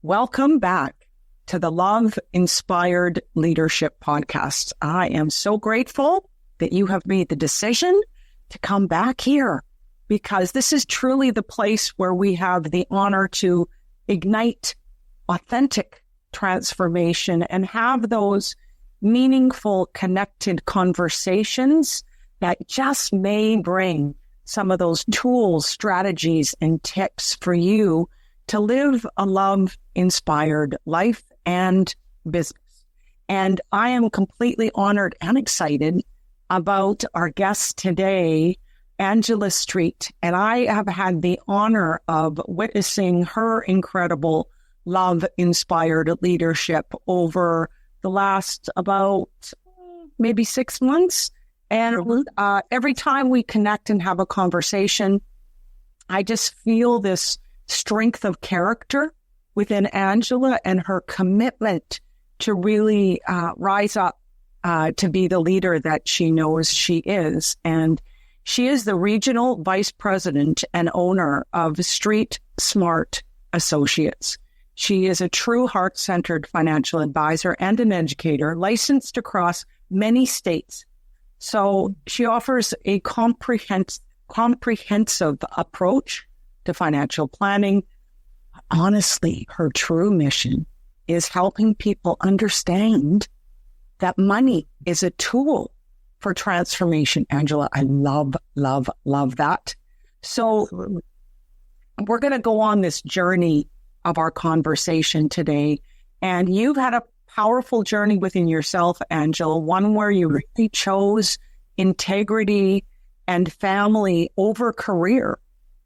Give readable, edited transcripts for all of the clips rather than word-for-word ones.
Welcome back to the Love Inspired Leadership Podcast. I am so grateful that you have made the decision to come back here, because this is truly the place where we have the honor to ignite authentic transformation and have those meaningful, connected conversations that just may bring some of those tools, strategies, and tips for you to live a love-inspired life and business. And I am completely honored and excited about our guest today, Angela Street. And I have had the honor of witnessing her incredible love-inspired leadership over the last about maybe 6 months. And every time we connect and have a conversation, I just feel this strength of character within Angela and her commitment to really rise up to be the leader that she knows she is. And she is the regional vice president and owner of Street Smart Associates. She is a true heart-centered financial advisor and an educator licensed across many states. So she offers a comprehensive approach to financial planning. Honestly, her true mission is helping people understand that money is a tool for transformation. Angela, I love that. So Absolutely. We're going to go on this journey of our conversation today. And you've had a powerful journey within yourself, Angela, one where you really chose integrity and family over career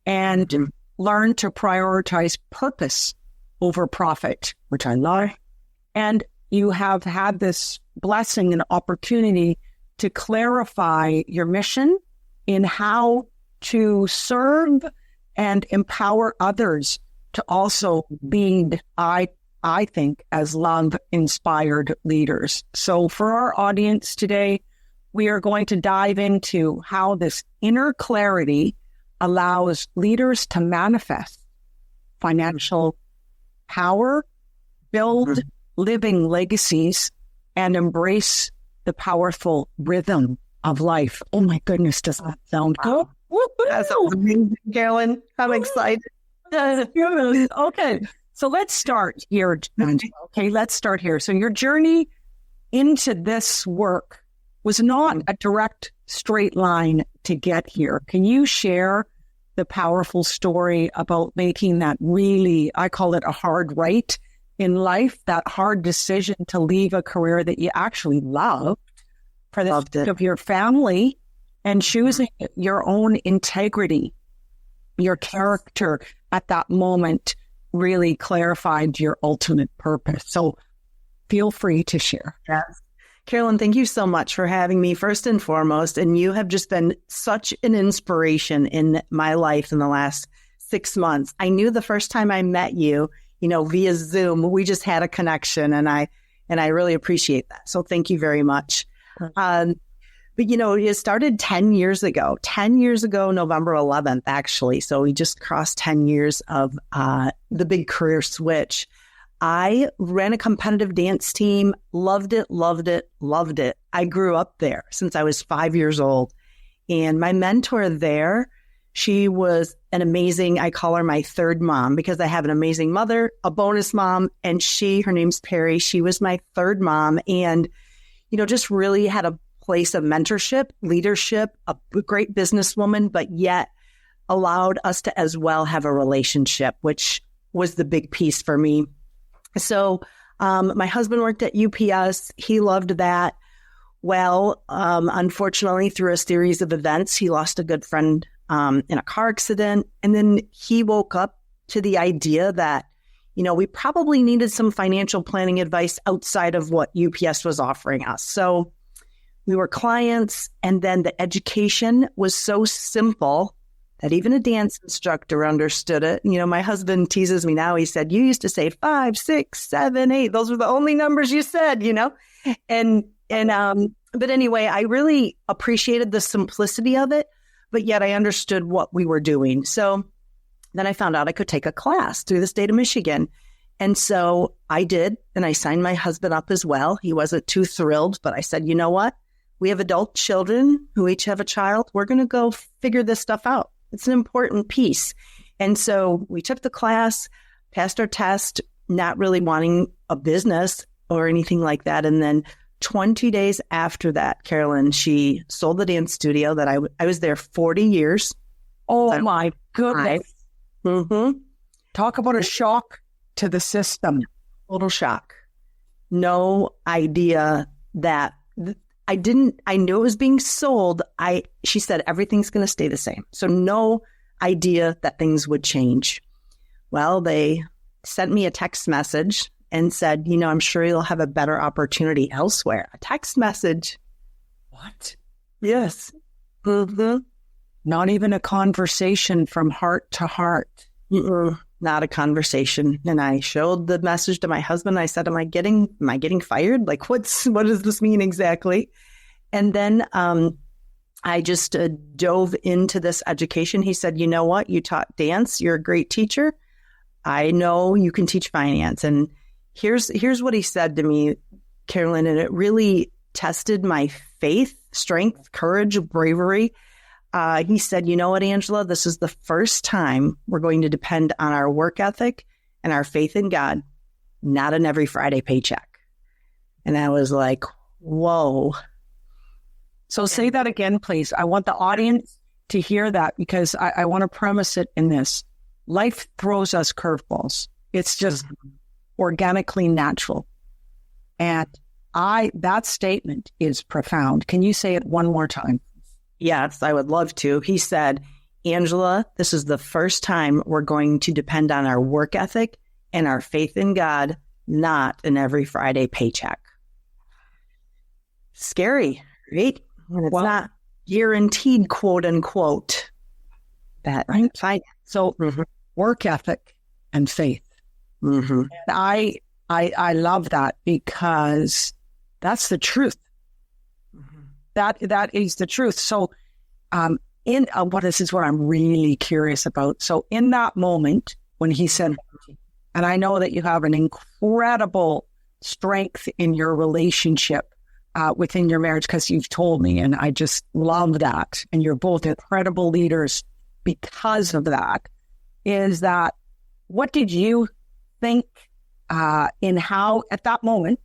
and learned to prioritize purpose over profit, which I love. And you have had this blessing and opportunity to clarify your mission in how to serve and empower others to also lead, I think, as love-inspired leaders. So for our audience today, we are going to dive into how this inner clarity allows leaders to manifest financial power, build living legacies, and embrace the powerful rhythm of life. Oh my goodness, does that sound good? That sounds amazing, Carolyn. I'm excited. Okay, so let's start here, Angela. Okay, let's start here. So your journey into this work was not a direct straight line to get here. Can you share the powerful story about making that really, I call it a hard right in life, that hard decision to leave a career that you actually loved for the sake of your family and choosing your own integrity, your character at that moment really clarified your ultimate purpose. So feel free to share. Yes. Carolyn, thank you so much for having me first and foremost. And you have just been such an inspiration in my life in the last 6 months. I knew the first time I met you, via Zoom, we just had a connection, and I really appreciate that. So thank you very much. But it started 10 years ago, November 11th, actually. So we just crossed 10 years of the big career switch. I ran a competitive dance team, loved it. I grew up there since I was 5 years old. And my mentor there, she was an amazing, I call her my third mom, because I have an amazing mother, a bonus mom, and her name's Perry. She was my third mom, and, just really had a place of mentorship, leadership, a great businesswoman, but yet allowed us to as well have a relationship, which was the big piece for me. So my husband worked at UPS. He loved that. Well, unfortunately, through a series of events, he lost a good friend in a car accident. And then he woke up to the idea that, we probably needed some financial planning advice outside of what UPS was offering us. So we were clients, and then the education was so simple that even a dance instructor understood it. My husband teases me now. He said, "You used to say 5, 6, 7, 8. Those were the only numbers you said, But anyway, I really appreciated the simplicity of it, but yet I understood what we were doing. So then I found out I could take a class through the state of Michigan. And so I did, and I signed my husband up as well. He wasn't too thrilled, but I said, you know what? We have adult children who each have a child. We're going to go figure this stuff out. It's an important piece. And so we took the class, passed our test, not really wanting a business or anything like that. And then 20 days after that, Carolyn, she sold the dance studio that I was there 40 years. Oh, my goodness. Mm-hmm. Talk about a shock to the system. Total shock. No idea that I knew it was being sold. She said, everything's going to stay the same. So no idea that things would change. Well, they sent me a text message and said, I'm sure you'll have a better opportunity elsewhere. A text message. What? Yes. Mm-hmm. Not even a conversation from heart to heart. Not a conversation. And I showed the message to my husband. I said, am I getting fired? Like, what does this mean exactly? And then I just dove into this education. He said, you know what? You taught dance. You're a great teacher. I know you can teach finance. And here's what he said to me, Carolyn, and it really tested my faith, strength, courage, bravery. He said, you know what, Angela, this is the first time we're going to depend on our work ethic and our faith in God, not an every Friday paycheck. And I was like, whoa. So say that again, please. I want the audience to hear that because I want to premise it in this. Life throws us curveballs. It's just organically natural. And that statement is profound. Can you say it one more time? Yes, I would love to. He said, Angela, this is the first time we're going to depend on our work ethic and our faith in God, not an every Friday paycheck. Scary, right? When it's not guaranteed, quote unquote. That right. Fine. So work ethic and faith. Mm-hmm. And I love that because that's the truth. That is the truth. So this is what I'm really curious about. So in that moment when he said, and I know that you have an incredible strength in your relationship within your marriage because you've told me, and I just love that. And you're both incredible leaders because of that. Is that what did you think in how, at that moment,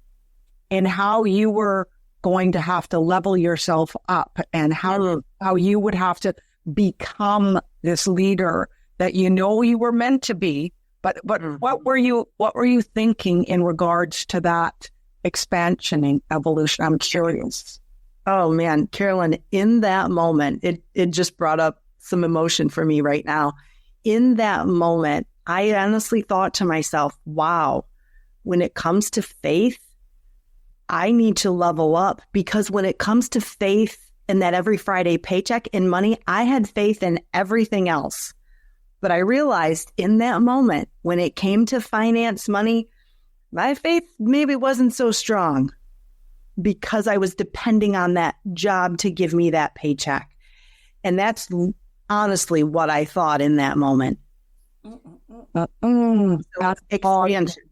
in how you were going to have to level yourself up and how you would have to become this leader that you were meant to be, but what were you thinking in regards to that expansion and evolution? I'm curious. Oh man, Carolyn, in that moment, it just brought up some emotion for me right now. In that moment, I honestly thought to myself, wow, when it comes to faith, I need to level up, because when it comes to faith and that every Friday paycheck and money, I had faith in everything else. But I realized in that moment, when it came to finance, money, my faith maybe wasn't so strong because I was depending on that job to give me that paycheck. And that's honestly what I thought in that moment. That's expansion.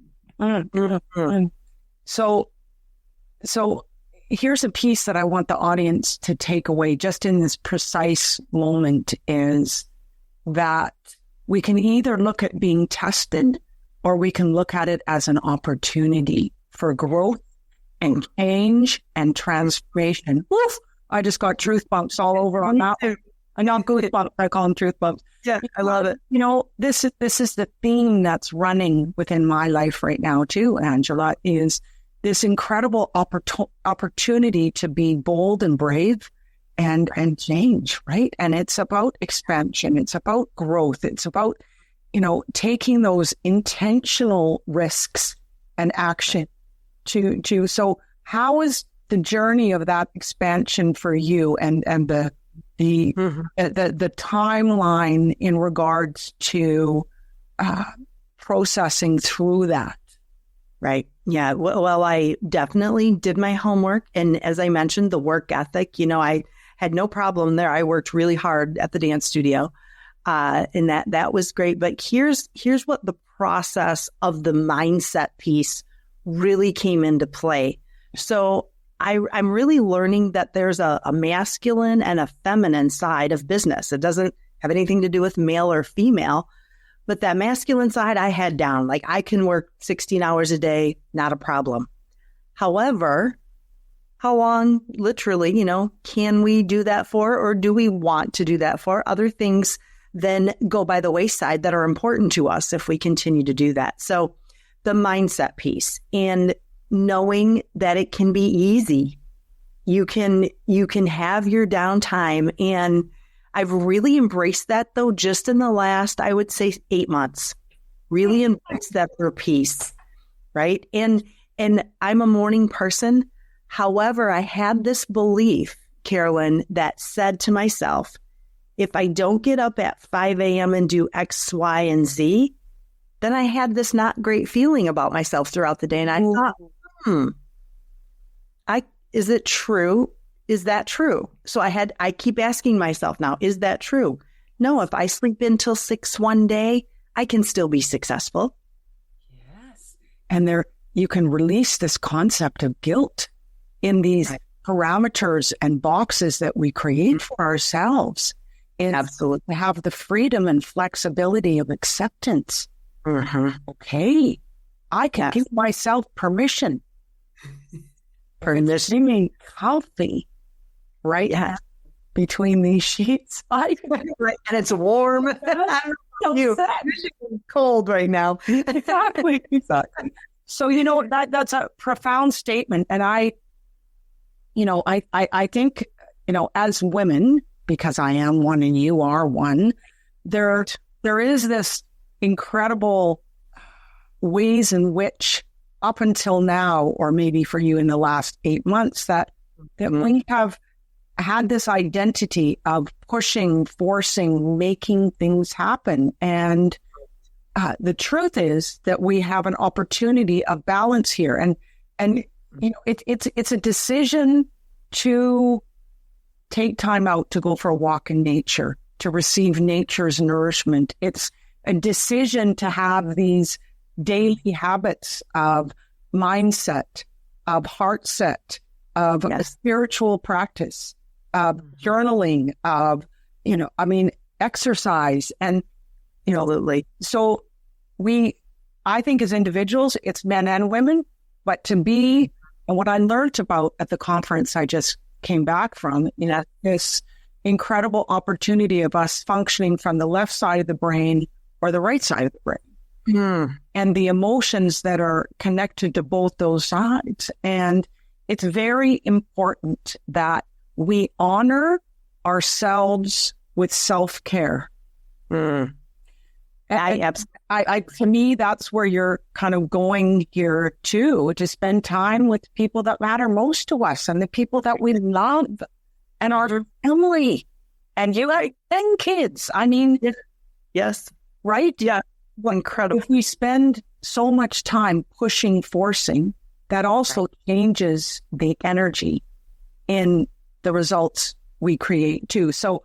So here's a piece that I want the audience to take away just in this precise moment is that we can either look at being tested or we can look at it as an opportunity for growth and change and transformation. Woof! I just got truth bumps all over on that one. I know goosebumps. I call them truth bumps. Yeah, I love it. This is the theme that's running within my life right now too, Angela, is this incredible opportunity to be bold and brave and change, right? And it's about expansion. It's about growth. It's about, taking those intentional risks and action to. So how is the journey of that expansion for you and the timeline in regards to processing through that? Right. Yeah. Well, I definitely did my homework. And as I mentioned, the work ethic, I had no problem there. I worked really hard at the dance studio. And that was great. But here's what the process of the mindset piece really came into play. So I'm really learning that there's a masculine and a feminine side of business. It doesn't have anything to do with male or female, but that masculine side I had down. Like, I can work 16 hours a day, not a problem. However, how long, literally, can we do that for, or do we want to do that for? Other things then go by the wayside that are important to us if we continue to do that. So the mindset piece and knowing that it can be easy. You can have your downtime. And I've really embraced that, though, just in the last, I would say, 8 months. Really embraced that for peace, right? And I'm a morning person. However, I had this belief, Carolyn, that said to myself, if I don't get up at 5 a.m. and do X, Y, and Z, then I had this not great feeling about myself throughout the day. And I thought, is it true? Is that true? So I keep asking myself now, is that true? No, if I sleep in till 6 one day, I can still be successful. Yes. And you can release this concept of guilt in these parameters and boxes that we create for ourselves. And absolutely have the freedom and flexibility of acceptance. Okay, I can give myself permission for being healthy, right? Yeah. Between these sheets. And it's warm. It's cold right now. Exactly. So, that's a profound statement. And I think, as women, because I am one and you are one, there is this incredible ways in which up until now, or maybe for you in the last 8 months, that we have had this identity of pushing, forcing, making things happen. And the truth is that we have an opportunity of balance here. And it's a decision to take time out to go for a walk in nature, to receive nature's nourishment. It's a decision to have these daily habits of mindset, of heart set, of a spiritual practice, of journaling, of, exercise. And, absolutely. So I think as individuals, it's men and women, but and what I learned about at the conference I just came back from, this incredible opportunity of us functioning from the left side of the brain or the right side of the brain, and the emotions that are connected to both those sides. And it's very important that we honor ourselves with self-care. To me, that's where you're kind of going here too, to spend time with people that matter most to us and the people that we love and our family. And you have 10 kids. I mean, yes, right? Yeah. Incredible. If we spend so much time pushing, forcing, that also changes the energy in the results we create too. So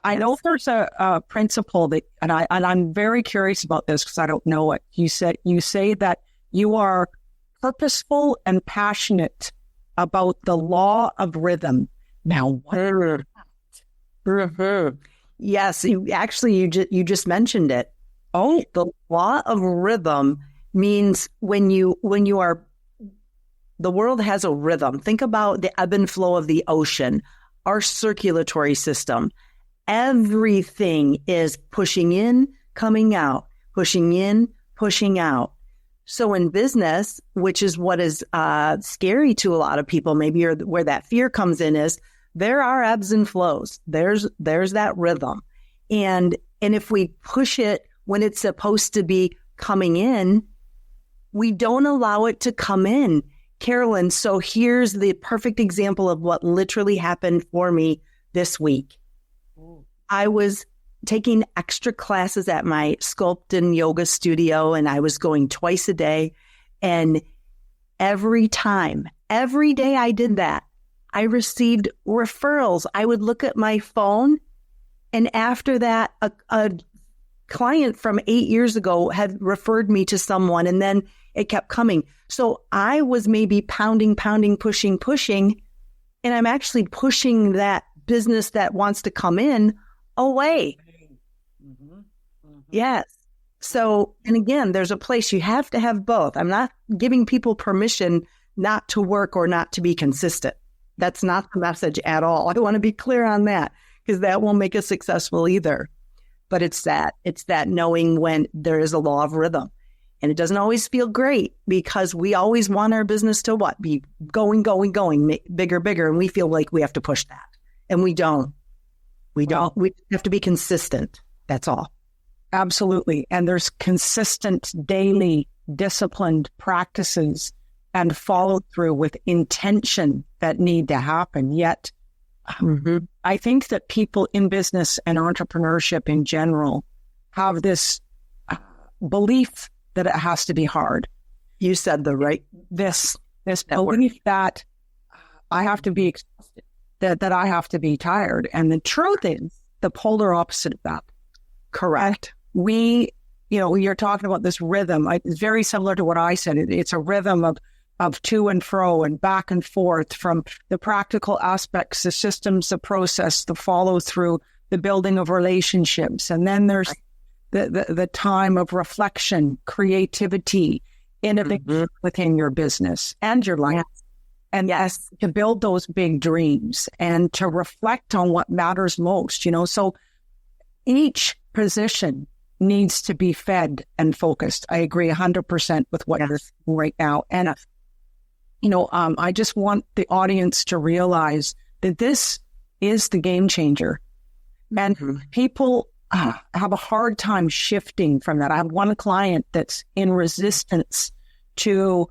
I know there's a principle that, and I'm very curious about this because I don't know it. You say that you are purposeful and passionate about the law of rhythm. Now, what is that? Yes, you just mentioned it. Oh, the law of rhythm means when you are, the world has a rhythm. Think about the ebb and flow of the ocean, our circulatory system. Everything is pushing in, coming out, pushing in, pushing out. So in business, which is what is scary to a lot of people, maybe where that fear comes in, is there are ebbs and flows. There's that rhythm. And if we push it when it's supposed to be coming in, we don't allow it to come in. Carolyn, so here's the perfect example of what literally happened for me this week. I was taking extra classes at my sculpt and yoga studio, and I was going twice a day. And every day I did that, I received referrals. I would look at my phone And after that, a client from 8 years ago had referred me to someone, and then it kept coming. So I was maybe pounding, pushing, and I'm actually pushing that business that wants to come in away. Mm-hmm. Mm-hmm. Yes. So, and again, there's a place you have to have both. I'm not giving people permission not to work or not to be consistent. That's not the message at all. I want to be clear on that, because that won't make us successful either. But it's that knowing when there is a law of rhythm. And it doesn't always feel great, because we always want our business to what? Be going, bigger. And we feel like we have to push that. And we don't. We have to be consistent. That's all. Absolutely. And there's consistent, daily, disciplined practices and follow through with intention that need to happen. Yet, I think that people in business and entrepreneurship in general have this belief that it has to be hard. You said the right. This belief that I have to be exhausted, that I have to be tired. And the truth is the polar opposite of that. Correct. You're talking about this rhythm. It's very similar to what I said. It's a rhythm of to and fro and back and forth, from the practical aspects, the systems, the process, the follow through, the building of relationships. And then there's the time of reflection, creativity, innovation within your business and your life. And yes, to build those big dreams and to reflect on what matters most, so each position needs to be fed and focused. I agree 100% with what you're saying right now. And, I just want the audience to realize that this is the game changer. And people have a hard time shifting from that. I have one client that's in resistance to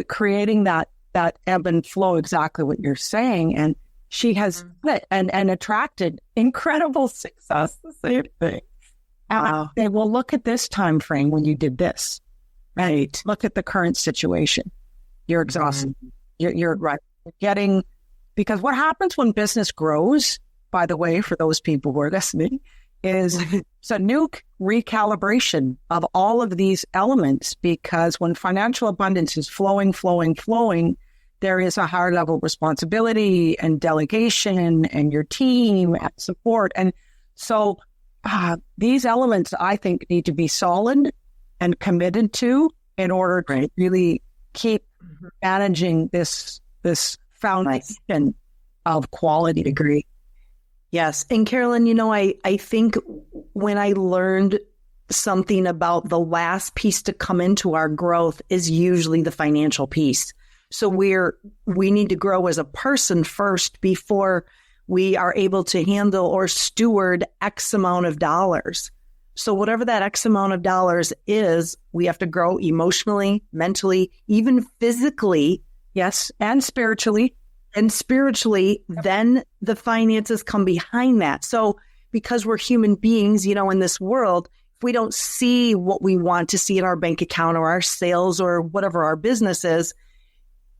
creating that ebb and flow, exactly what you're saying. And she has and attracted incredible success. The same thing. And they will look at this time frame when you did this. Right. Look at the current situation. You're exhausted. You're right. Getting, because what happens when business grows, by the way, for those people who are listening, is it's a new recalibration of all of these elements, because when financial abundance is flowing, there is a higher level of responsibility and delegation and your team and support. And so these elements, I think, need to be solid and committed to in order to really keep managing this foundation of quality degree. Yes. And Carolyn, I think when I learned something about the last piece to come into our growth is usually the financial piece. So we need to grow as a person first before we are able to handle or steward X amount of dollars. So whatever that X amount of dollars is, we have to grow emotionally, mentally, even physically. Yes. And spiritually. Then the finances come behind that. So because we're human beings, in this world, if we don't see what we want to see in our bank account or our sales or whatever our business is,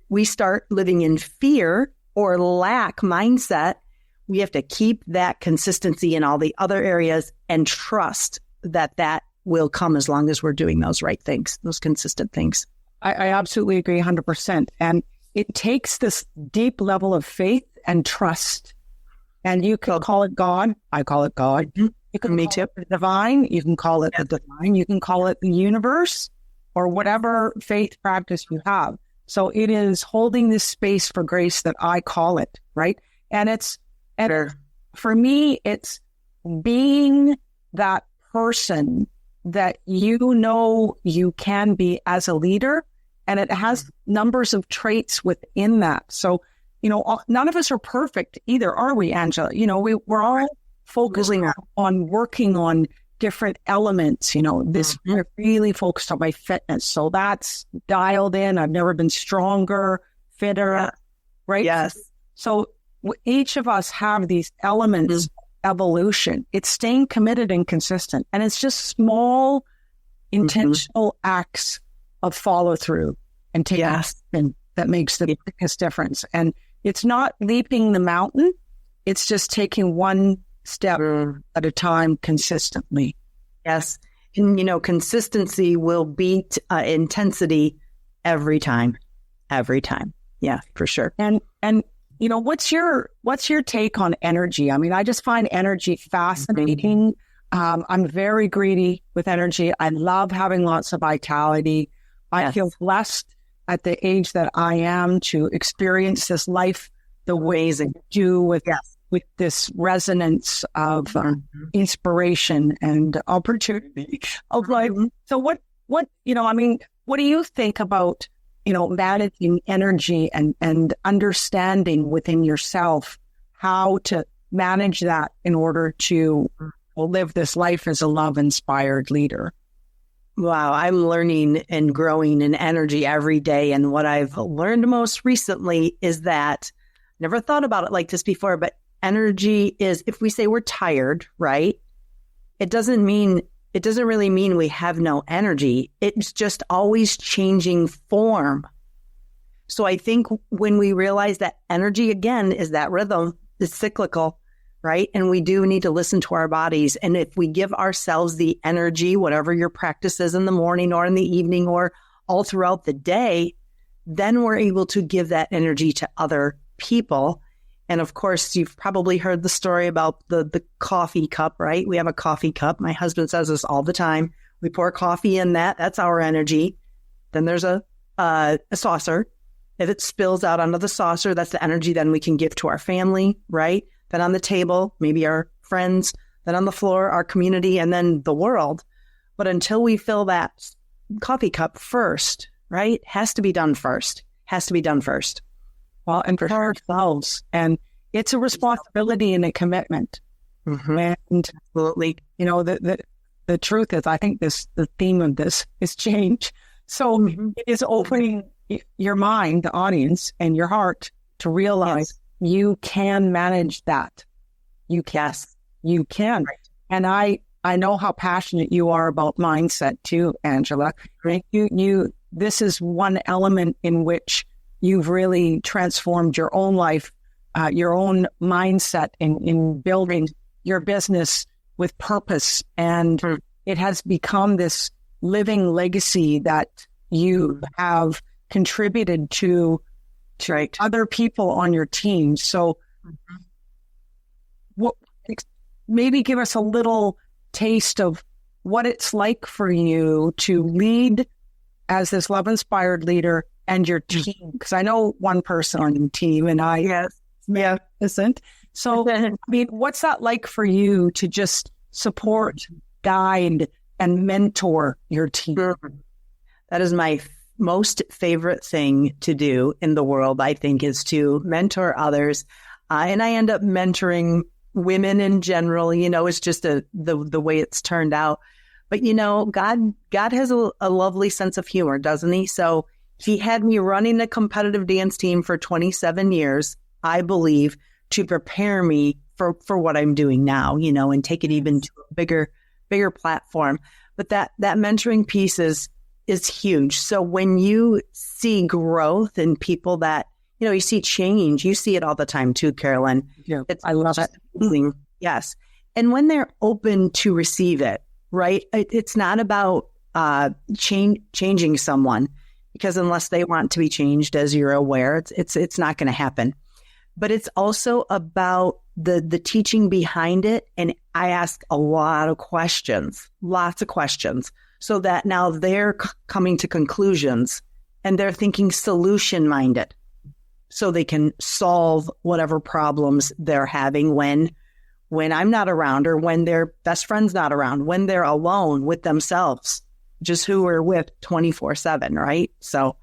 we start living in fear or lack mindset. We have to keep that consistency in all the other areas and trust that will come as long as we're doing those right things, those consistent things. I absolutely agree 100%. And it takes this deep level of faith and trust. And you can call it God. I call it God. You can call it the divine. You can call it the divine. You can call it the universe, or whatever faith practice you have. So it is holding this space for grace that I call it, right? And for me, it's being that person that you can be as a leader. And it has numbers of traits within that. So, none of us are perfect either, are we, Angela? We're all focusing on working on different elements. I'm really focused on my fitness. So that's dialed in. I've never been stronger, fitter, right? Yes. So each of us have these elements of evolution. It's staying committed and consistent. And it's just small, intentional acts of follow through and take action that makes the biggest difference. And it's not leaping the mountain. It's just taking one step at a time consistently. Yes. And, consistency will beat intensity every time. Every time. Yeah, for sure. And what's your take on energy? I mean, I just find energy fascinating. I'm very greedy with energy. I love having lots of vitality. I feel blessed at the age that I am to experience this life the ways I do with this resonance of inspiration and opportunity of life. So what do you think about, managing energy and understanding within yourself how to manage that in order to live this life as a love-inspired leader? Wow, I'm learning and growing in energy every day. And what I've learned most recently is that never thought about it like this before, but energy is, if we say we're tired, right? It doesn't really mean we have no energy. It's just always changing form. So I think when we realize that energy, again, is that rhythm, it's cyclical, right? And we do need to listen to our bodies. And if we give ourselves the energy, whatever your practice is in the morning or in the evening or all throughout the day, then we're able to give that energy to other people. And of course, you've probably heard the story about the coffee cup, right? We have a coffee cup. My husband says this all the time. We pour coffee in that. That's our energy. Then there's a saucer. If it spills out onto the saucer, that's the energy then we can give to our family, right? Then on the table, maybe our friends. Then on the floor, our community, and then the world. But until we fill that coffee cup first, right? Has to be done first. Well, and for ourselves. And it's a responsibility and a commitment. And absolutely, the truth is, I think the theme of this is change. So it is opening your mind, the audience, and your heart to realize you can manage that. You can. Right. And I know how passionate you are about mindset too, Angela. Right. This is one element in which you've really transformed your own life, your own mindset in building your business with purpose. And it has become this living legacy that you have contributed to other people on your team. So maybe give us a little taste of what it's like for you to lead as this love-inspired leader and your team. Because I know one person on your team and I isn't. So, I mean, what's that like for you to just support, guide, and mentor your team? That is my most favorite thing to do in the world, I think, is to mentor others. And I end up mentoring women in general. It's just the way it's turned out. But, God has a lovely sense of humor, doesn't he? So he had me running a competitive dance team for 27 years, I believe, to prepare me for what I'm doing now, and take it even to a bigger platform. But that mentoring piece is huge. So when you see growth in people that, you see change, you see it all the time too, Carolyn. Yeah, I love it. Yes. And when they're open to receive it, right? It's not about changing someone, because unless they want to be changed, as you're aware, it's not going to happen. But it's also about the teaching behind it. And I ask lots of questions, so that now they're coming to conclusions and they're thinking solution minded, so they can solve whatever problems they're having when I'm not around, or when their best friend's not around, when they're alone with themselves, just who we're with 24/7, right? So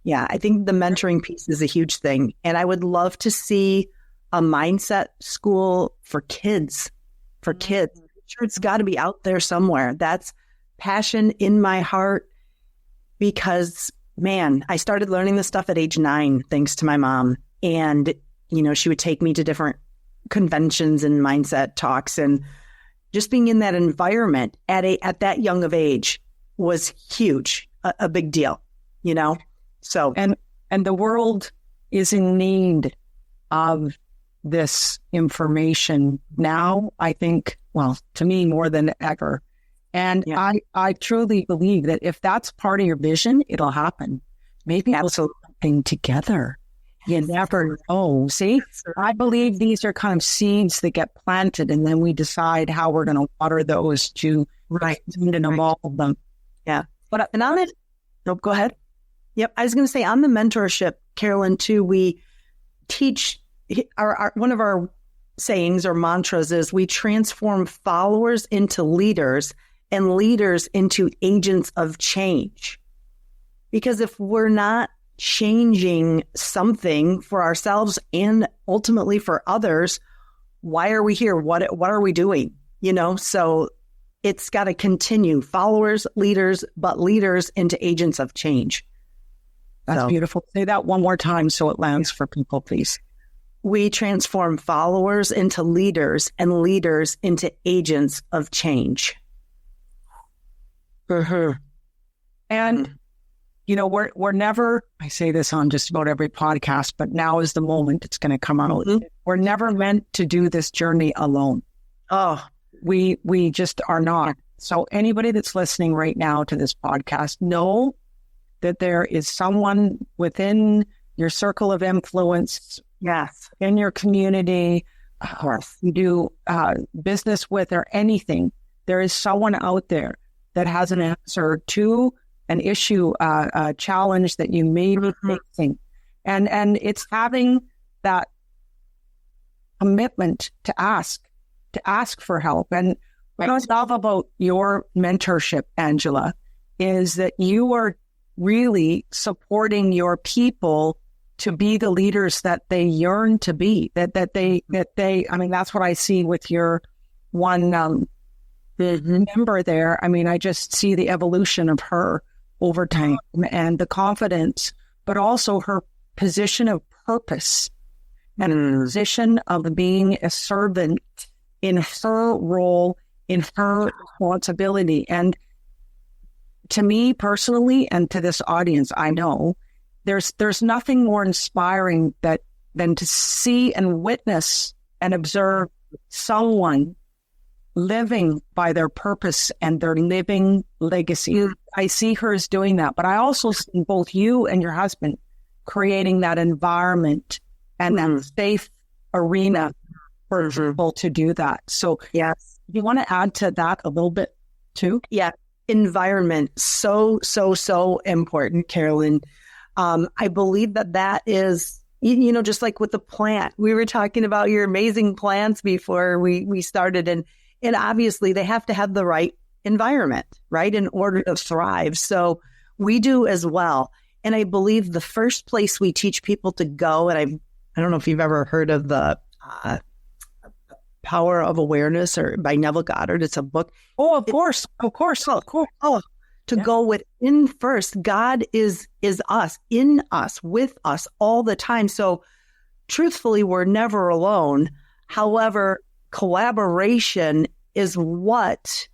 yeah, I think the mentoring piece is a huge thing. And I would love to see a mindset school for kids. I'm sure it's got to be out there somewhere. That's passion in my heart, because, man, I started learning this stuff at age 9, thanks to my mom. And, she would take me to different conventions and mindset talks, and just being in that environment at that young of age was huge, a big deal, So, and the world is in need of this information now, I think, well, to me more than ever. And I truly believe that if that's part of your vision, it'll happen. Maybe also something together. You never know. See, I believe these are kind of seeds that get planted, and then we decide how we're going to water those to and evolve them. Yeah. And on it, go ahead. Yep. I was going to say on the mentorship, Carolyn, too, we teach one of our sayings or mantras is we transform followers into leaders and leaders into agents of change. Because if we're not changing something for ourselves and ultimately for others, why are we here? What are we doing? So it's got to continue. Followers, leaders, but leaders into agents of change. That's beautiful. Say that one more time so it lands for people, please. We transform followers into leaders and leaders into agents of change. And we're never, I say this on just about every podcast, but now is the moment it's going to come out. We're never meant to do this journey alone. Oh, we just are not. So anybody that's listening right now to this podcast, know that there is someone within your circle of influence, in your community, you do business with or anything. There is someone out there that has an answer to an issue, a challenge that you may be facing. And it's having that commitment to ask for help. And what I love about your mentorship, Angela, is that you are really supporting your people to be the leaders that they yearn to be, that they, I mean, that's what I see with your one member there. I mean, I just see the evolution of her over time and the confidence, but also her position of purpose and a position of being a servant in her role, in her responsibility. And to me personally, and to this audience, I know there's nothing more inspiring than to see and witness and observe someone living by their purpose and their living legacy. I see her as doing that, but I also see both you and your husband creating that environment and that safe arena for people to do that. So yes, you want to add to that a little bit too? Yeah. Environment. So important, Carolyn. I believe that is, just like with the plant, we were talking about your amazing plants before we started, and obviously they have to have the right environment, right, in order to thrive. So we do as well. And I believe the first place we teach people to go, and I don't know if you've ever heard of the Power of Awareness or by Neville Goddard. It's a book. Oh, of course. Go within first. God is us, in us, with us all the time. So truthfully, we're never alone. However, collaboration is what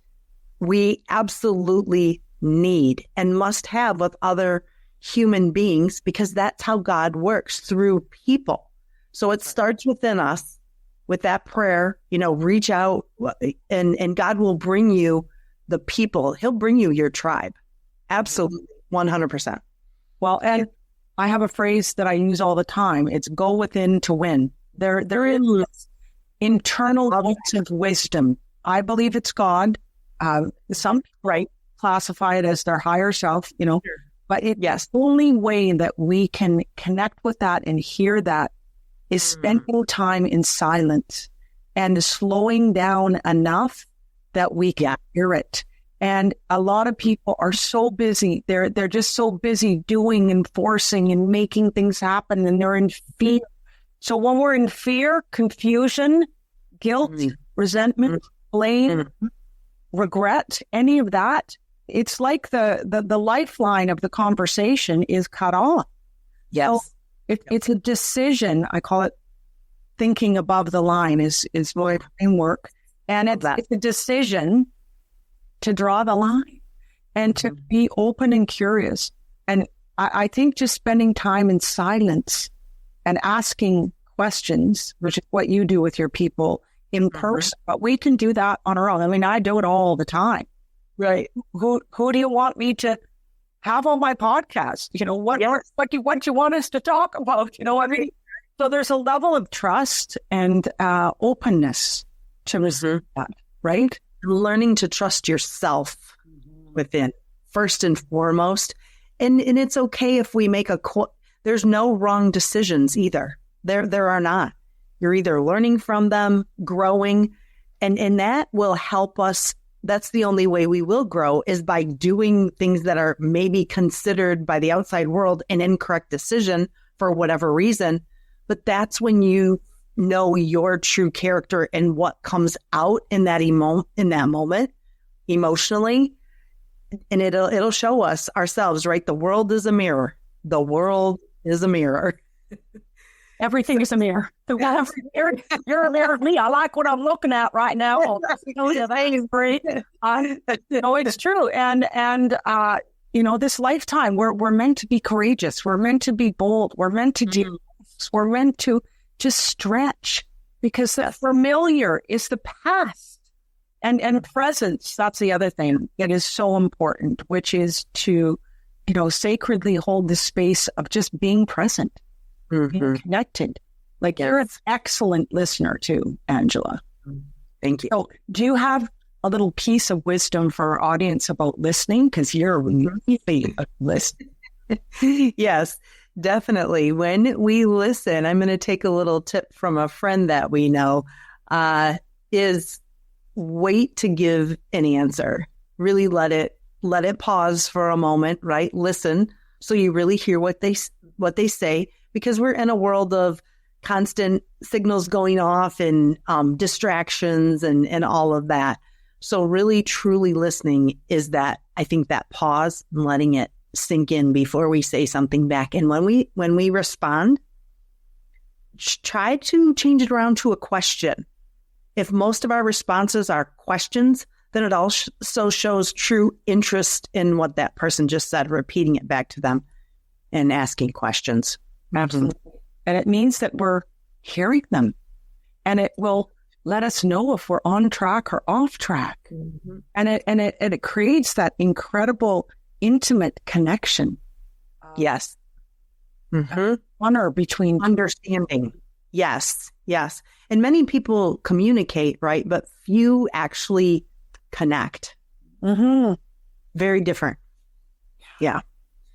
we absolutely need and must have with other human beings, because that's how God works, through people. So it starts within us with that prayer, reach out, and God will bring you the people. He'll bring you your tribe. Absolutely. 100%. Well, and I have a phrase that I use all the time. It's go within to win. There is internal voice of wisdom. I believe it's God. Some classify it as their higher self, but the only way that we can connect with that and hear that is spending time in silence and slowing down enough that we can hear it. And a lot of people are so busy. They're just so busy doing and forcing and making things happen, and they're in fear. So when we're in fear, confusion, guilt, resentment, blame, regret, any of that, it's like the lifeline of the conversation is cut off. Yes. So it's a decision. I call it thinking above the line is my framework. And it's a decision to draw the line and to be open and curious. And I think just spending time in silence and asking questions, which is what you do with your people in person, but we can do that on our own. I mean, I do it all the time. Right. Who do you want me to have on my podcast? You know, what do you want us to talk about? You know what I mean? So there's a level of trust and openness to receive that, right? Learning to trust yourself within, first and foremost. And it's okay if we make there's no wrong decisions either. There are not. You're either learning from them, growing, and that will help us. That's the only way we will grow, is by doing things that are maybe considered by the outside world an incorrect decision for whatever reason. But that's when you know your true character and what comes out in that moment emotionally. And it'll show us ourselves, right? The world is a mirror. The world is a mirror. Everything is a mirror. You're a mirror of me. I like what I'm looking at right now. It's true. And this lifetime, we're meant to be courageous. We're meant to be bold. We're meant to do. We're meant to just stretch, because the familiar is the past. And presence, that's the other thing that is so important, which is to, sacredly hold the space of just being present. Being connected. You're an excellent listener too, Angela. Thank you. So do you have a little piece of wisdom for our audience about listening? Because you're really a listener. Yes, definitely. When we listen, I'm going to take a little tip from a friend that we know, is wait to give an answer. Really let it pause for a moment, right? Listen, so you really hear what they say. Because we're in a world of constant signals going off and distractions and all of that. So really, truly listening is that, I think, that pause and letting it sink in before we say something back. And when we respond, try to change it around to a question. If most of our responses are questions, then it also shows true interest in what that person just said, repeating it back to them and asking questions. Absolutely. And it means that we're hearing them, and it will let us know if we're on track or off track. And it creates that incredible intimate connection. Yes. Honor between understanding. Yes. And many people communicate, right? But few actually connect. Very different. Yeah.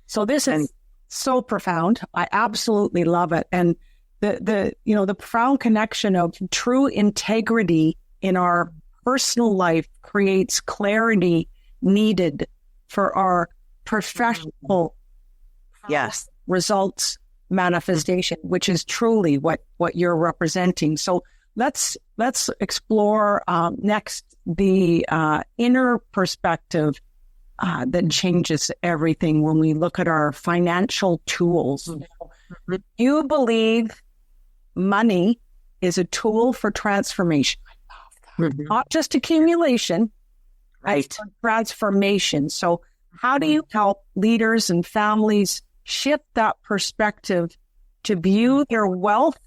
So this is so profound. I absolutely love it. And the profound connection of true integrity in our personal life creates clarity needed for our professional results manifestation, which is truly what you're representing. So let's explore next the inner perspective that changes everything when we look at our financial tools. You believe money is a tool for transformation, not just accumulation, right? Transformation. So how do you help leaders and families shift that perspective to view their wealth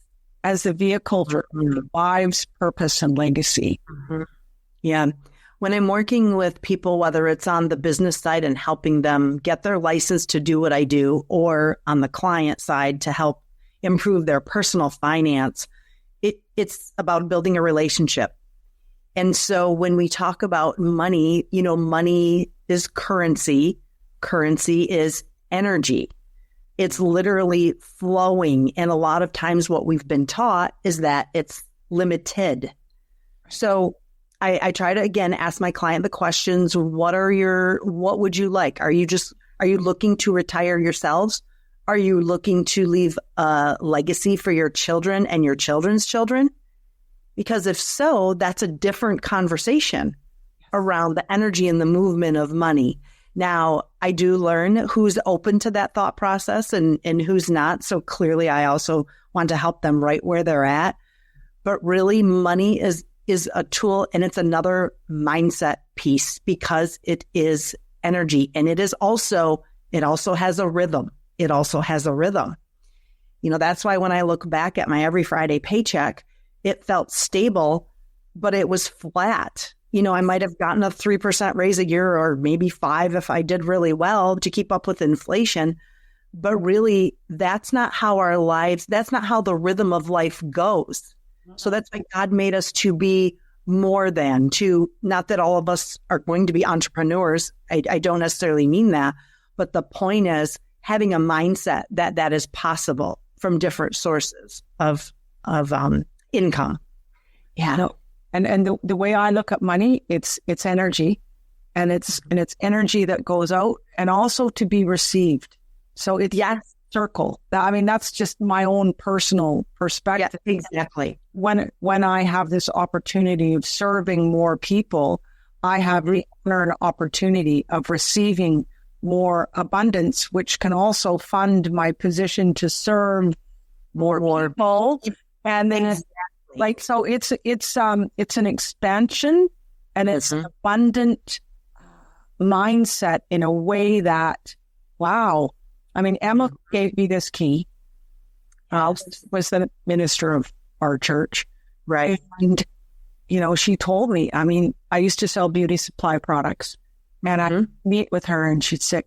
as a vehicle for their lives, purpose, and legacy? Yeah. When I'm working with people, whether it's on the business side and helping them get their license to do what I do, or on the client side to help improve their personal finance, it's about building a relationship. And so when we talk about money, money is currency. Currency is energy. It's literally flowing. And a lot of times what we've been taught is that it's limited. So I try to, again, ask my client the questions. What would you like? Are you looking to retire yourselves? Are you looking to leave a legacy for your children and your children's children? Because if so, that's a different conversation around the energy and the movement of money. Now, I do learn who's open to that thought process and who's not. So clearly, I also want to help them right where they're at. But really, money is a tool, and it's another mindset piece, because it is energy, and it also has a rhythm. That's why when I look back at my every Friday paycheck, it felt stable, but it was flat. I might have gotten a 3% raise a year, or maybe 5% if I did really well to keep up with inflation. But really, that's not how that's not how the rhythm of life goes. So that's why God made us to be more than, not that all of us are going to be entrepreneurs. I don't necessarily mean that. But the point is having a mindset that is possible from different sources of income. Yeah. No. And the way I look at money, it's energy, and it's energy that goes out and also to be received. So it's circle. I mean, that's just my own personal perspective. Yeah, exactly. When I have this opportunity of serving more people, I have the opportunity of receiving more abundance, which can also fund my position to serve more people. And then so it's an expansion, and it's an abundant mindset in a way that, wow. I mean, Emma gave me this key. Was the minister of our church. Right. And, she told me, I mean, I used to sell beauty supply products, and I'd meet with her and she'd say,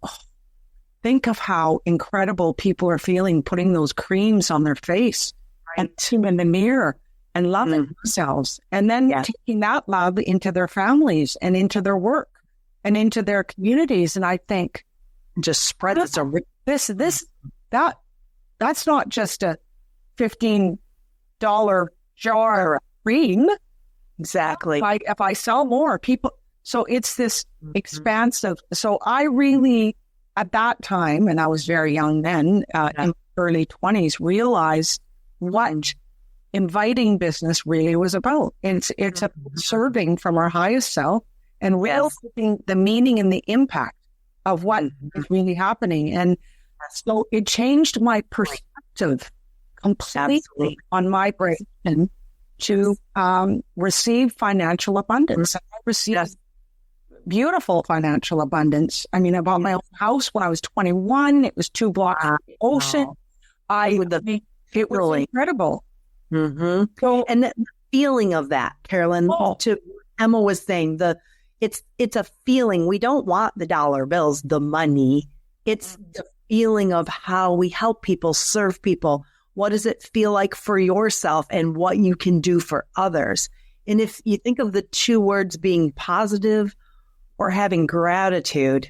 think of how incredible people are feeling putting those creams on their face and in the mirror and loving themselves. And then taking that love into their families and into their work and into their communities. And I think, just spread this around. That's not just a $15 jar of cream. Exactly. If I sell more people, so it's this expansive. So I really, at that time, and I was very young then, in early 20s, realized what inviting business really was about. It's a serving from our highest self and realizing the meaning and the impact of what is really happening. And so it changed my perspective completely on my brain to receive financial abundance. I received beautiful financial abundance. I mean, I bought my own house when I was 21. It was 2 blocks from the ocean. It was incredible. Mm-hmm. So, and the feeling of that, Carolyn, to Emma was saying, it's a feeling. We don't want the dollar bills, the money. It's the feeling of how we help people, serve people. What does it feel like for yourself and what you can do for others? And if you think of the 2 words being positive or having gratitude,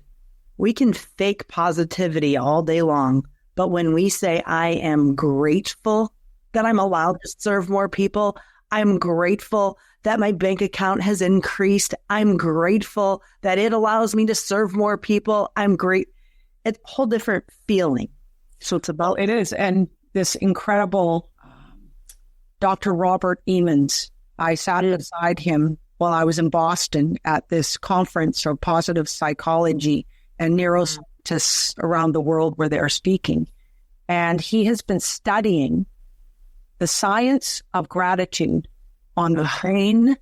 we can fake positivity all day long. But when we say, I am grateful that I'm allowed to serve more people, I'm grateful that my bank account has increased. I'm grateful that it allows me to serve more people. It's a whole different feeling. So it is. And this incredible Dr. Robert Emmons, I sat beside him while I was in Boston at this conference of positive psychology, and neuroscientists around the world were there speaking. And he has been studying the science of gratitude on the brain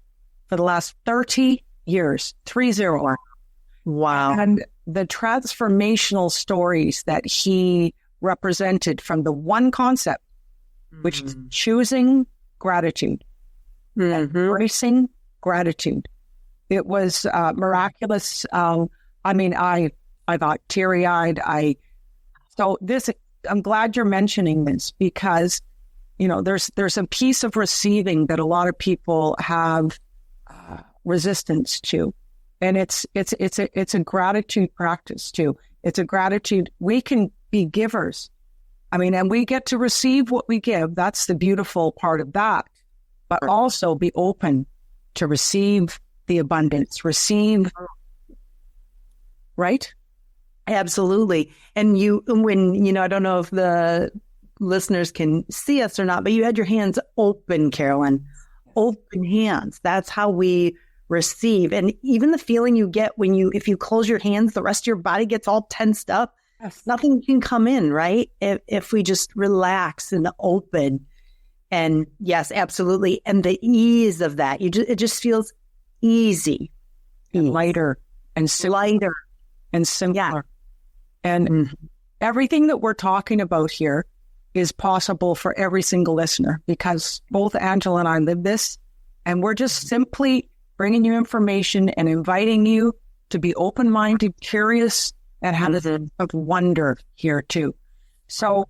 for the last 30 years, 30. Wow. And the transformational stories that he represented from the one concept, which is choosing gratitude, embracing gratitude. It was miraculous. I mean, I got teary-eyed. I'm glad you're mentioning this, because there's a piece of receiving that a lot of people have resistance to, and it's a gratitude practice too. It's a gratitude. We can be givers. I mean, and we get to receive what we give. That's the beautiful part of that. But also be open to receive the abundance. Right? Absolutely. And I don't know if the listeners can see us or not, but you had your hands open, Carolyn. Open hands. That's how we receive. And even the feeling you get if you close your hands, the rest of your body gets all tensed up. Yes. Nothing can come in, right? If we just relax and open. And yes, absolutely. And the ease of that, it just feels easy. And lighter and lighter and simpler. Yeah. And everything that we're talking about here is possible for every single listener, because both Angela and I live this, and we're just simply bringing you information and inviting you to be open-minded, curious, and have a sense of wonder here too. So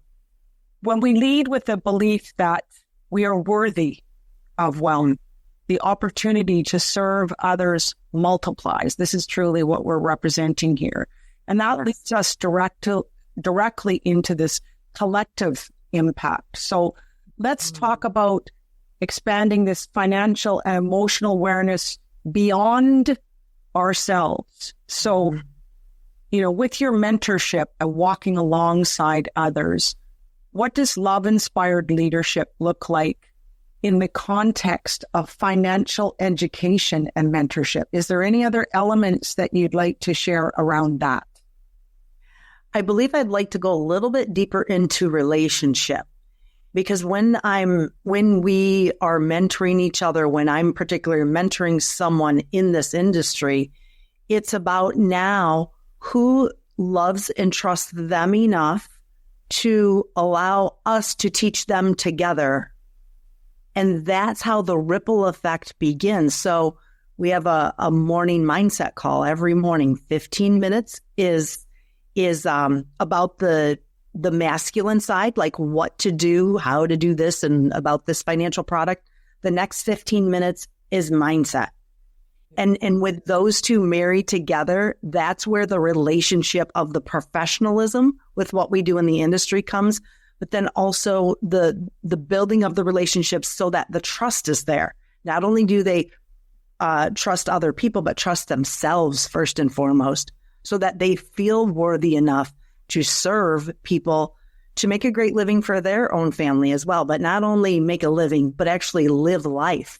when we lead with the belief that we are worthy of wealth, the opportunity to serve others multiplies. This is truly what we're representing here. And that leads us directly into this collective impact. So let's talk about expanding this financial and emotional awareness beyond ourselves. So, with your mentorship and walking alongside others, what does love-inspired leadership look like in the context of financial education and mentorship? Is there any other elements that you'd like to share around that? I believe I'd like to go a little bit deeper into relationship, because when we are mentoring each other, when I'm particularly mentoring someone in this industry, it's about now who loves and trusts them enough to allow us to teach them together. And that's how the ripple effect begins. So we have a morning mindset call every morning. 15 minutes is about the masculine side, like what to do, how to do this, and about this financial product. The next 15 minutes is mindset. And with those two married together, that's where the relationship of the professionalism with what we do in the industry comes, but then also the building of the relationships so that the trust is there. Not only do they trust other people, but trust themselves first and foremost, so that they feel worthy enough to serve people, to make a great living for their own family as well. But not only make a living, but actually live life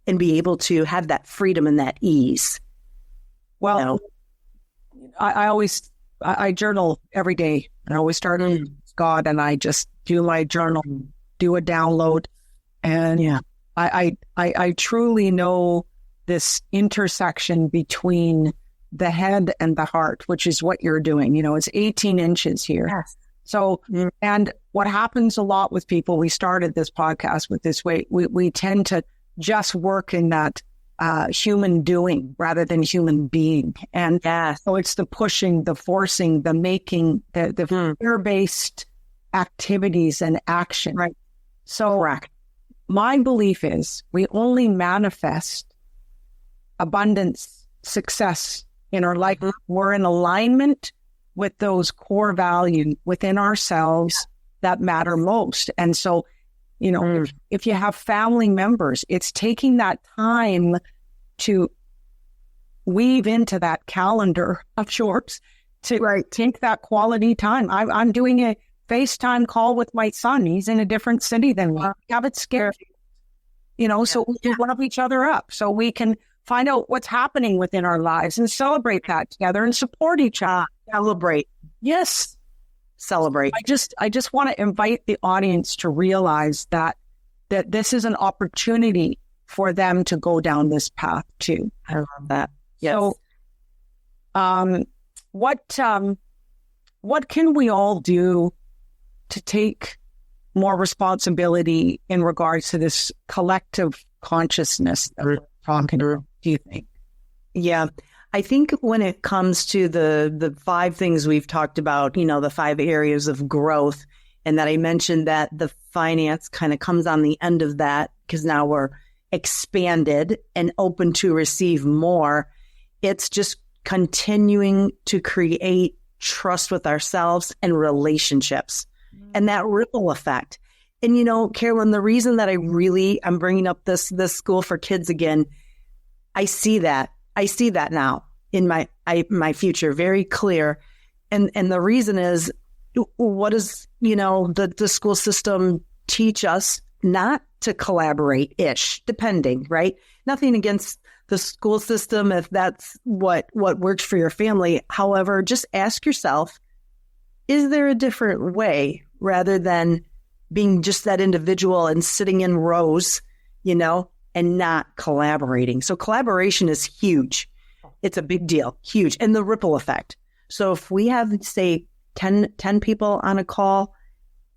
and be able to have that freedom and that ease. Well, I journal every day. I always start with God, and I just do my journal, do a download. And I truly know this intersection between the head and the heart, which is what you're doing. It's 18 inches here. Yes. So, and what happens a lot with people, we started this podcast with this way, we tend to just work in that human doing rather than human being. And so it's the pushing, the forcing, the making, the fear-based activities and action. Right. So my belief is we only manifest abundance, success in our life. We're in alignment with those core values within ourselves that matter most. And so, if you have family members, it's taking that time to weave into that calendar of sorts to take that quality time. I'm doing a FaceTime call with my son. He's in a different city than we have it scared, so we can love each other up, so we can find out what's happening within our lives and celebrate that together and support each other. Celebrate. Yes. Celebrate. I just want to invite the audience to realize that this is an opportunity for them to go down this path too. I love that. Yes. So, what can we all do to take more responsibility in regards to this collective consciousness that we're talking about, do you think? Yeah. I think when it comes to the 5 things we've talked about, the 5 areas of growth, and that I mentioned that the finance kind of comes on the end of that because now we're expanded and open to receive more. It's just continuing to create trust with ourselves and relationships and that ripple effect. And, Carolyn, the reason that I'm bringing up this school for kids again, I see that now in my future, very clear. And the reason is, what does, the school system teach us? Not to collaborate-ish, depending, right? Nothing against the school system if that's what works for your family. However, just ask yourself, is there a different way rather than being just that individual and sitting in rows, and not collaborating? So collaboration is huge. It's a big deal, huge. And the ripple effect. So if we have, say, 10 people on a call,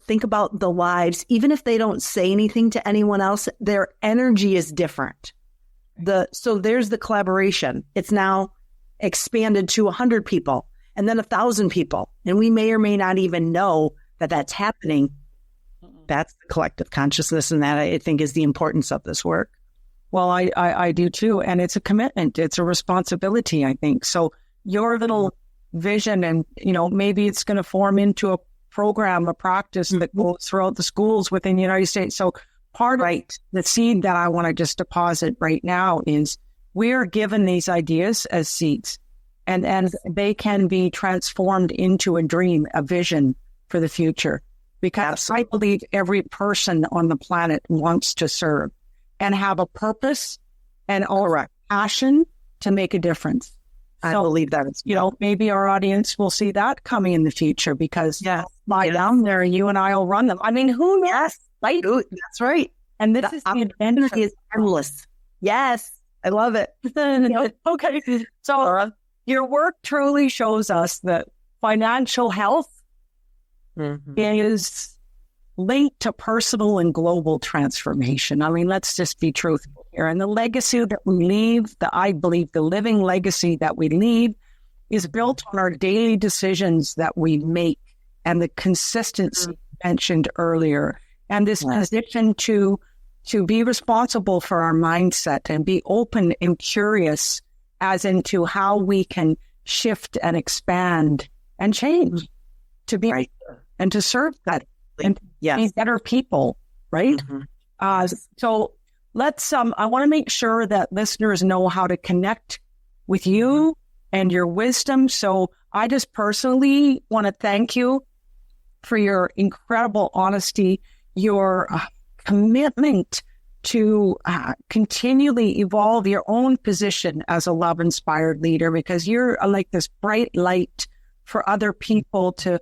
think about the lives, even if they don't say anything to anyone else, their energy is different. So there's the collaboration. It's now expanded to 100 people and then 1,000 people. And we may or may not even know that that's happening. That's the collective consciousness. And that, I think, is the importance of this work. Well, I do too. And it's a commitment. It's a responsibility, I think. So your little vision, and, maybe it's going to form into a program, a practice that goes throughout the schools within the United States. So part of the seed that I want to just deposit right now is we're given these ideas as seeds, and they can be transformed into a dream, a vision for the future. Because Absolutely. I believe every person on the planet wants to serve and have a purpose and a passion to make a difference. I believe that is, maybe our audience will see that coming in the future, because down there, you and I will run them. I mean, who knows? Yes, right? That's right. And this is the opportunity is endless. Yes, I love it. Okay. So your work truly shows us that financial health is linked to personal and global transformation. I mean, let's just be truthful here. And the legacy that we leave, I believe the living legacy that we leave, is built on our daily decisions that we make and the consistency mentioned earlier. And this position to be responsible for our mindset and be open and curious as into how we can shift and expand and change to be and to serve that and be better people, right? So let's, I want to make sure that listeners know how to connect with you and your wisdom. So I just personally want to thank you for your incredible honesty, your commitment to continually evolve your own position as a love-inspired leader, because you're like this bright light for other people to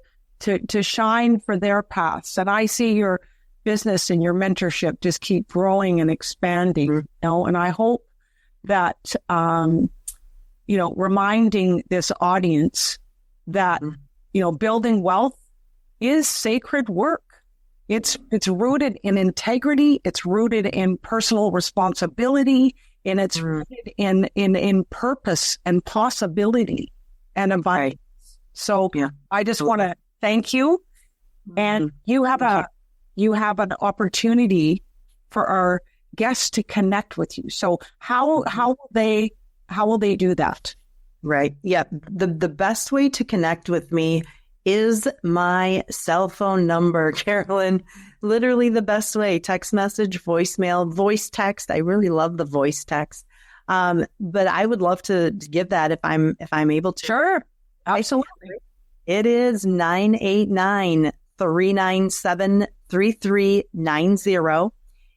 shine for their paths. And I see your business and your mentorship just keep growing and expanding, and I hope that, reminding this audience that, building wealth is sacred work. It's rooted in integrity. It's rooted in personal responsibility, and it's rooted in purpose and possibility and abundance. So I just want to thank you. And you have an opportunity for our guests to connect with you. So how will they do that? Right. Yeah. The best way to connect with me is my cell phone number, Carolyn. Literally the best way. Text message, voicemail, voice text. I really love the voice text. But I would love to give that if I'm able to. Sure. Absolutely. It is 989-397-3390.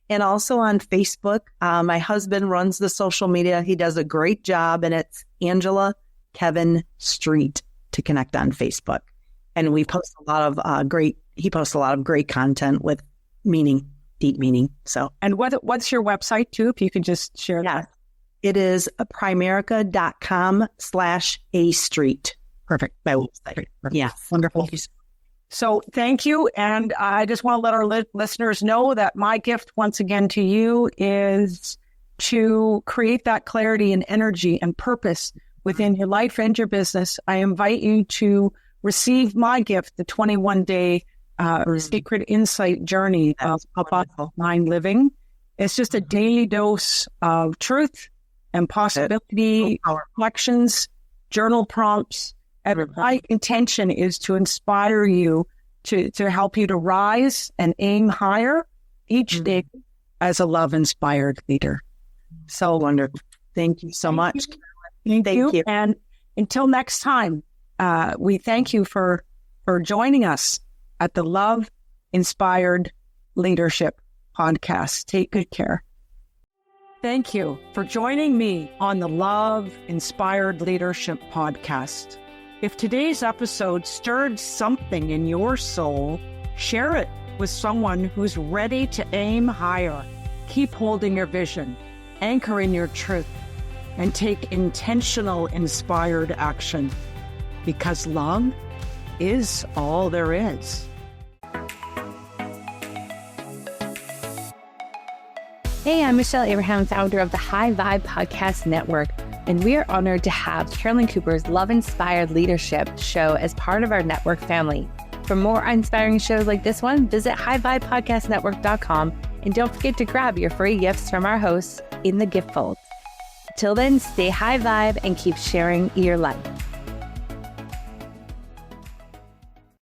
And also on Facebook. My husband runs the social media. He does a great job, and it's Angela Kevin Street to connect on Facebook. And we post a lot of he posts a lot of great content with meaning, deep meaning. So, and what's your website too? If you could just share that. It is primerica.com/A Street. Perfect. My website. Perfect. Yeah. Wonderful. So thank you. And I just want to let our listeners know that my gift once again to you is to create that clarity and energy and purpose within your life and your business. I invite you to receive my gift, the 21-day Secret Insight Journey of Mind Living. It's just a daily dose of truth and possibility, reflections, journal prompts. And my intention is to inspire you to help you to rise and aim higher each day as a love-inspired leader. So wonderful. Thank you so much. Thank you. And until next time, we thank you for joining us at the Love Inspired Leadership Podcast. Take good care. Thank you for joining me on the Love Inspired Leadership Podcast. If today's episode stirred something in your soul, share it with someone who's ready to aim higher. Keep holding your vision, anchor in your truth, and take intentional, inspired action. Because love is all there is. Hey, I'm Michelle Abraham, founder of the High Vibe Podcast Network, and we are honored to have Carolyn Cooper's Love-Inspired Leadership show as part of our network family. For more inspiring shows like this one, visit highvibepodcastnetwork.com, and don't forget to grab your free gifts from our hosts in the gift folds. Till then, stay high vibe and keep sharing your life.